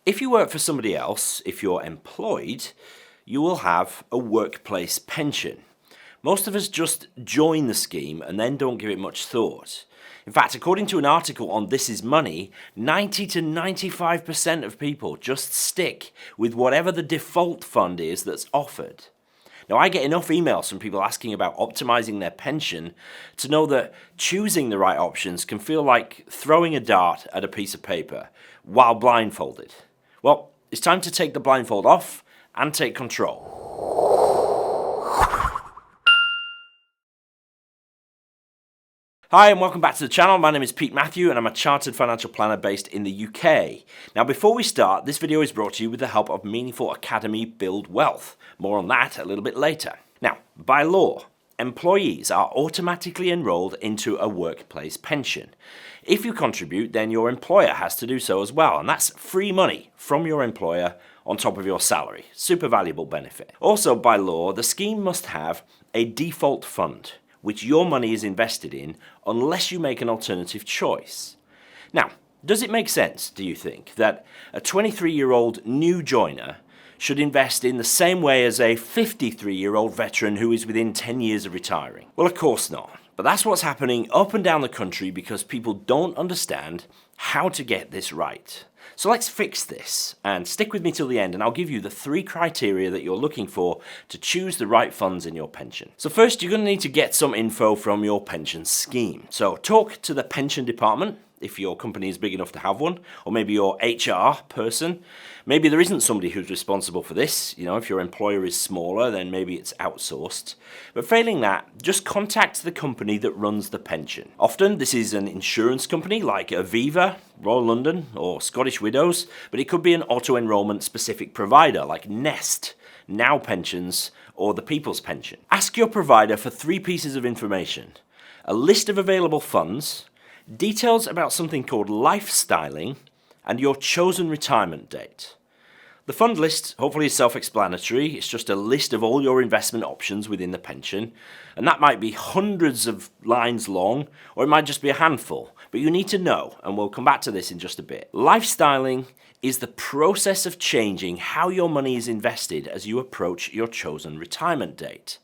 If you work for somebody else, if you're employed, you will have a workplace pension. Most of us just join the scheme and then don't give it much thought. In fact, according to an article on This Is Money, 90 to 95% of people just stick with whatever the default fund is that's offered. Now, I get enough emails from people asking about optimizing their pension to know that choosing the right options can feel like throwing a dart at a piece of paper while blindfolded. Well, it's time to take the blindfold off and take control. Hi and welcome back to the channel. My name is Pete Matthew and I'm a chartered financial planner based in the UK. Now before we start, this video is brought to you with the help of Meaningful Academy Build Wealth. More on that a little bit later. Now, by law, employees are automatically enrolled into a workplace pension. If you contribute, then your employer has to do so as well, and that's free money from your employer on top of your salary. Super valuable benefit. Also, by law, the scheme must have a default fund, which your money is invested in unless you make an alternative choice. Now, does it make sense, do you think, that a 23-year-old new joiner should invest in the same way as a 53-year-old veteran who is within 10 years of retiring? Well, of course not. But that's what's happening up and down the country because people don't understand how to get this right. So let's fix this and stick with me till the end and I'll give you the 3 criteria that you're looking for to choose the right funds in your pension. So first, you're going to need to get some info from your pension scheme. So talk to the pension department if your company is big enough to have one, or maybe your HR person. Maybe there isn't somebody who's responsible for this. You know, if your employer is smaller, then maybe it's outsourced. But failing that, just contact the company that runs the pension. Often this is an insurance company like Aviva, Royal London, or Scottish Widows, but it could be an auto-enrollment specific provider like Nest, Now Pensions, or the People's Pension. Ask your provider for 3 pieces of information: a list of available funds, details about something called lifestyling, and your chosen retirement date. The fund list hopefully is self-explanatory. It's just a list of all your investment options within the pension, and that might be hundreds of lines long, or it might just be a handful, but you need to know, and we'll come back to this in just a bit. Lifestyling is the process of changing how your money is invested as you approach your chosen retirement date.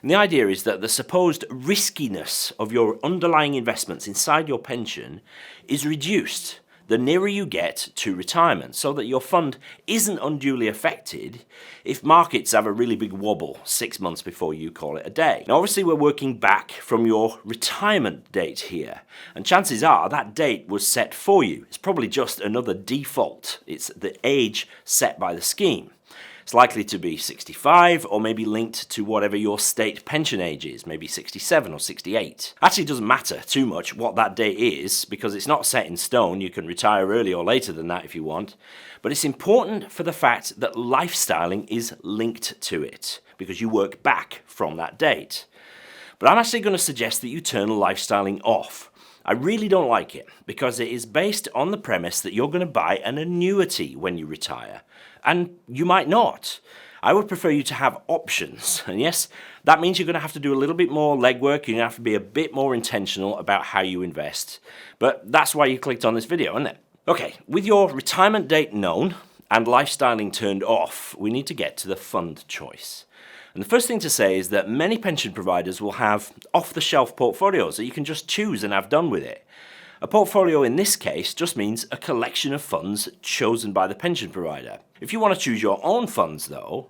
And the idea is that the supposed riskiness of your underlying investments inside your pension is reduced the nearer you get to retirement, so that your fund isn't unduly affected if markets have a really big wobble 6 months before you call it a day. Now obviously we're working back from your retirement date here, and chances are that date was set for you. It's probably just another default. It's the age set by the scheme. It's likely to be 65 or maybe linked to whatever your state pension age is, maybe 67 or 68. Actually, it doesn't matter too much what that date is because it's not set in stone. You can retire early or later than that if you want. But it's important for the fact that lifestyling is linked to it because you work back from that date. But I'm actually going to suggest that you turn lifestyling off. I really don't like it because it is based on the premise that you're going to buy an annuity when you retire. And you might not. I would prefer you to have options. And yes, that means you're going to have to do a little bit more legwork. You're going to have to be a bit more intentional about how you invest. But that's why you clicked on this video, isn't it? Okay, with your retirement date known and lifestyling turned off, we need to get to the fund choice. And the first thing to say is that many pension providers will have off-the-shelf portfolios that you can just choose and have done with it. A portfolio in this case just means a collection of funds chosen by the pension provider. If you want to choose your own funds though,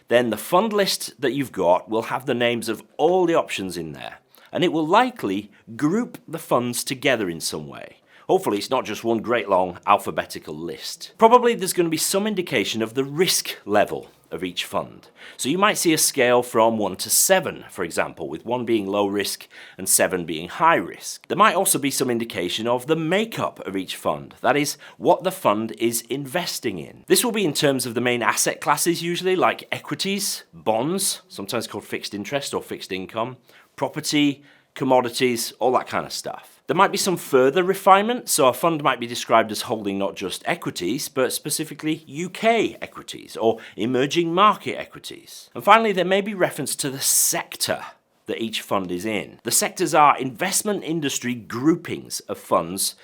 then the fund list that you've got will have the names of all the options in there, and it will likely group the funds together in some way. Hopefully it's not just one great long alphabetical list. Probably there's going to be some indication of the risk level of each fund. So you might see a scale from 1 to 7, for example, with 1 being low risk and 7 being high risk. There might also be some indication of the makeup of each fund, that is, what the fund is investing in. This will be in terms of the main asset classes usually, like equities, bonds, sometimes called fixed interest or fixed income, property, commodities, all that kind of stuff. There might be some further refinement, so a fund might be described as holding not just equities, but specifically UK equities or emerging market equities. And finally, there may be reference to the sector that each fund is in. The sectors are investment industry groupings of funds,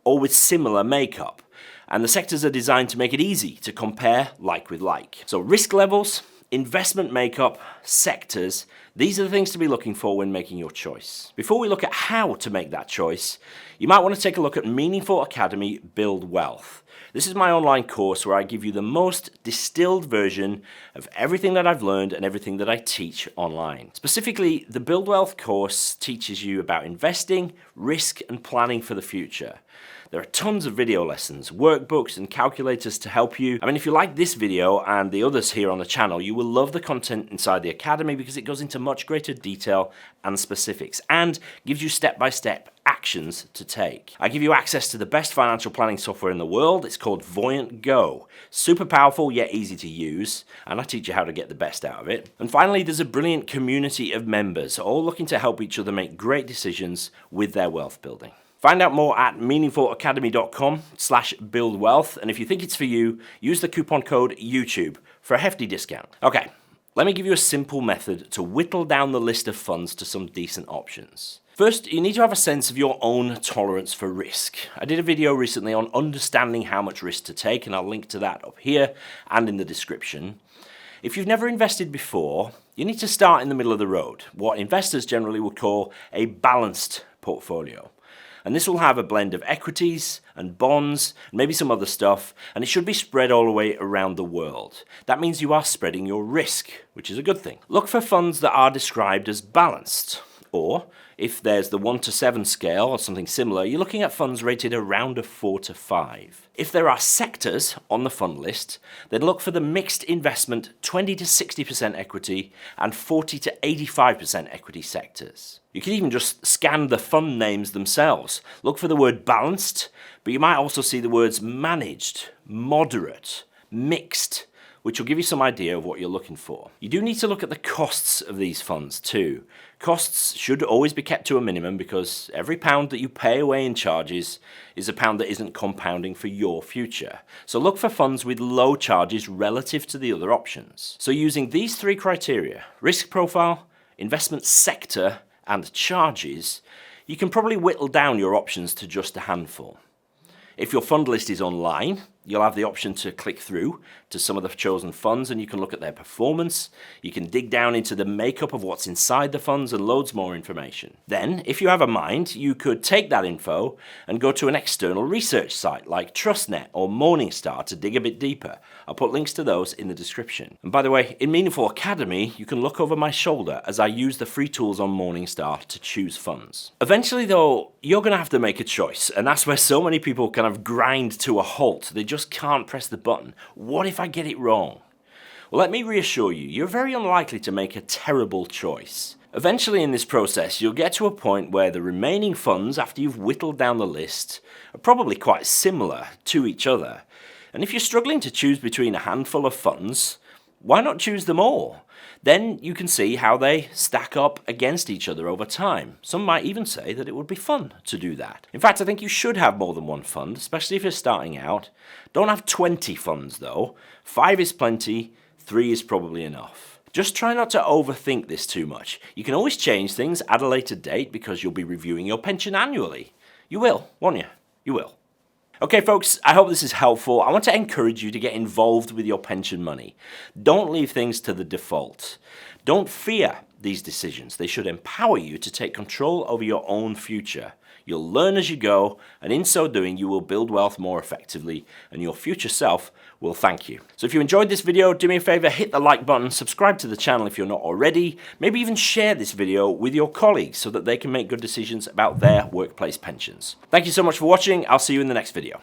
all with similar makeup. And the sectors are designed to make it easy to compare like with like. So risk levels, investment makeup, sectors, these are the things to be looking for when making your choice. Before we look at how to make that choice, you might want to take a look at Meaningful Academy Build Wealth. This is my online course where I give you the most distilled version of everything that I've learned and everything that I teach online. Specifically, the Build Wealth course teaches you about investing, risk, and planning for the future. There are tons of video lessons, workbooks, and calculators to help you. I mean, if you like this video and the others here on the channel, you will love the content inside the Academy because it goes into much greater detail and specifics and gives you step-by-step actions to take. I give you access to the best financial planning software in the world. It's called Voyant Go. Super powerful yet easy to use, and I teach you how to get the best out of it. And finally, there's a brilliant community of members, all looking to help each other make great decisions with their wealth building. Find out more at meaningfulacademy.com/buildwealth, and if you think it's for you, use the coupon code YouTube for a hefty discount. Okay, let me give you a simple method to whittle down the list of funds to some decent options. First, you need to have a sense of your own tolerance for risk. I did a video recently on understanding how much risk to take, and I'll link to that up here and in the description. If you've never invested before, you need to start in the middle of the road, what investors generally would call a balanced portfolio. And this will have a blend of equities and bonds, and maybe some other stuff, and it should be spread all the way around the world. That means you are spreading your risk, which is a good thing. Look for funds that are described as balanced, or if there's the 1 to 7 scale or something similar, you're looking at funds rated around a 4 to 5. If there are sectors on the fund list, then look for the mixed investment 20 to 60% equity and 40 to 85% equity sectors. You can even just scan the fund names themselves. Look for the word balanced, but you might also see the words managed, moderate, mixed, which will give you some idea of what you're looking for. You do need to look at the costs of these funds too. Costs should always be kept to a minimum because every pound that you pay away in charges is a pound that isn't compounding for your future. So look for funds with low charges relative to the other options. So using these 3 criteria, risk profile, investment sector, and charges, you can probably whittle down your options to just a handful. If your fund list is online, you'll have the option to click through to some of the chosen funds and you can look at their performance. You can dig down into the makeup of what's inside the funds and loads more information. Then, if you have a mind, you could take that info and go to an external research site like TrustNet or Morningstar to dig a bit deeper. I'll put links to those in the description. And by the way, in Meaningful Academy, you can look over my shoulder as I use the free tools on Morningstar to choose funds. Eventually though, you're going to have to make a choice, and that's where so many people kind of grind to a halt. They just can't press the button. What if I get it wrong? Well, let me reassure you, you're very unlikely to make a terrible choice. Eventually in this process, you'll get to a point where the remaining funds, after you've whittled down the list, are probably quite similar to each other. And if you're struggling to choose between a handful of funds, why not choose them all? Then you can see how they stack up against each other over time. Some might even say that it would be fun to do that. In fact, I think you should have more than one fund, especially if you're starting out. Don't have 20 funds though. 5 is plenty, 3 is probably enough. Just try not to overthink this too much. You can always change things at a later date because you'll be reviewing your pension annually. You will, won't you? You will. Okay folks, I hope this is helpful. I want to encourage you to get involved with your pension money. Don't leave things to the default. Don't fear these decisions. They should empower you to take control over your own future. You'll learn as you go, and in so doing, you will build wealth more effectively, and your future self will thank you. So if you enjoyed this video, do me a favor, hit the like button, subscribe to the channel if you're not already, maybe even share this video with your colleagues so that they can make good decisions about their workplace pensions. Thank you so much for watching. I'll see you in the next video.